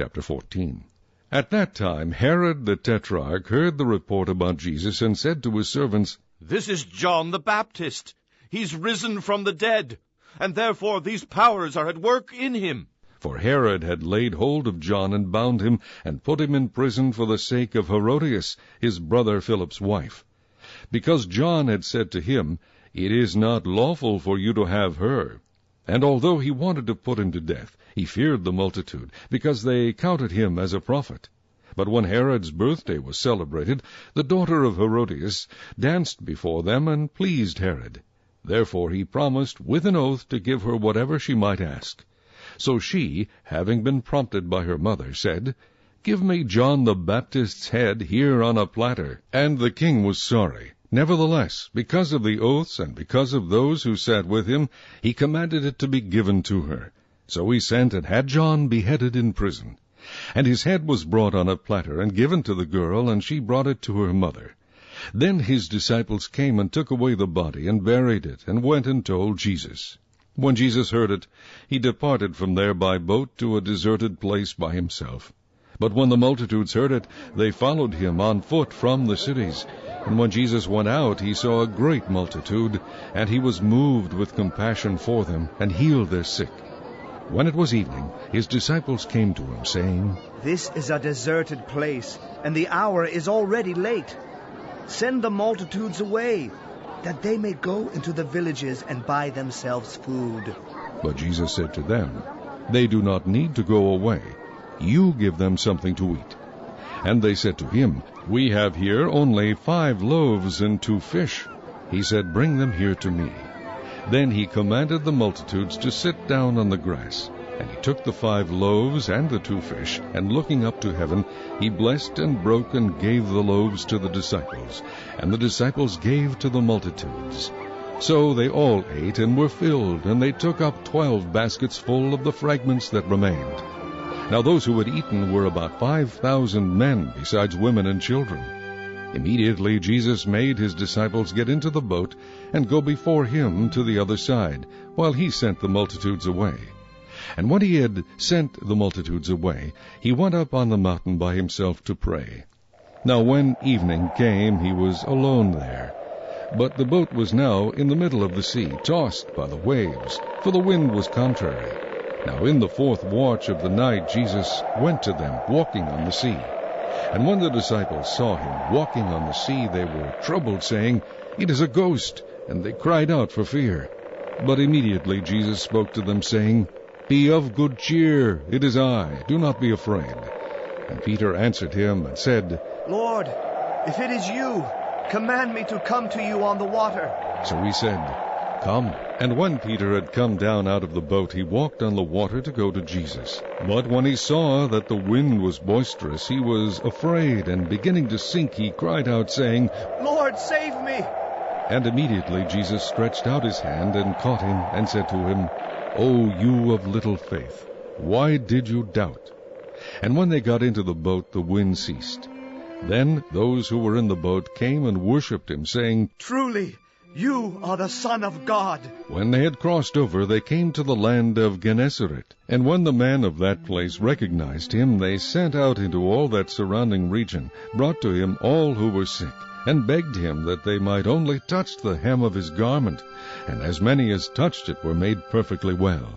Chapter 14. At that time Herod the Tetrarch heard the report about Jesus, and said to his servants, "This is John the Baptist. He's risen from the dead, and therefore these powers are at work in him." For Herod had laid hold of John, and bound him, and put him in prison for the sake of Herodias, his brother Philip's wife, because John had said to him, "It is not lawful for you to have her." And although he wanted to put him to death, he feared the multitude, because they counted him as a prophet. But when Herod's birthday was celebrated, the daughter of Herodias danced before them, and pleased Herod. Therefore he promised with an oath to give her whatever she might ask. So she, having been prompted by her mother, said, "Give me John the Baptist's head here on a platter." And the king was sorry. Nevertheless, because of the oaths, and because of those who sat with him, he commanded it to be given to her. So he sent and had John beheaded in prison. And his head was brought on a platter, and given to the girl, and she brought it to her mother. Then his disciples came and took away the body, and buried it, and went and told Jesus. When Jesus heard it, he departed from there by boat to a deserted place by himself. But when the multitudes heard it, they followed him on foot from the cities. And when Jesus went out, he saw a great multitude, and he was moved with compassion for them, and healed their sick. When it was evening, his disciples came to him, saying, "This is a deserted place, and the hour is already late. Send the multitudes away, that they may go into the villages and buy themselves food." But Jesus said to them, "They do not need to go away. You give them something to eat." And they said to him, "We have here only 5 loaves and 2 fish." He said, "Bring them here to me." Then he commanded the multitudes to sit down on the grass. And he took the 5 loaves and the 2 fish, and looking up to heaven, he blessed and broke and gave the loaves to the disciples, and the disciples gave to the multitudes. So they all ate and were filled, and they took up 12 baskets full of the fragments that remained. Now those who had eaten were about 5,000 men, besides women and children. Immediately Jesus made his disciples get into the boat and go before him to the other side, while he sent the multitudes away. And when he had sent the multitudes away, he went up on the mountain by himself to pray. Now when evening came, he was alone there. But the boat was now in the middle of the sea, tossed by the waves, for the wind was contrary. Now in the 4th watch of the night Jesus went to them, walking on the sea. And when the disciples saw him walking on the sea, they were troubled, saying, "It is a ghost," and they cried out for fear. But immediately Jesus spoke to them, saying, "Be of good cheer, it is I, do not be afraid." And Peter answered him and said, "Lord, if it is you, command me to come to you on the water." So he said, "Come." And when Peter had come down out of the boat, he walked on the water to go to Jesus. But when he saw that the wind was boisterous, he was afraid, and beginning to sink, he cried out, saying, "Lord, save me!" And immediately Jesus stretched out his hand and caught him, and said to him, "O you of little faith, why did you doubt?" And when they got into the boat, the wind ceased. Then those who were in the boat came and worshipped him, saying, "Truly, you are the Son of God." When they had crossed over, they came to the land of Gennesaret. And when the men of that place recognized him, they sent out into all that surrounding region, brought to him all who were sick, and begged him that they might only touch the hem of his garment. And as many as touched it were made perfectly well.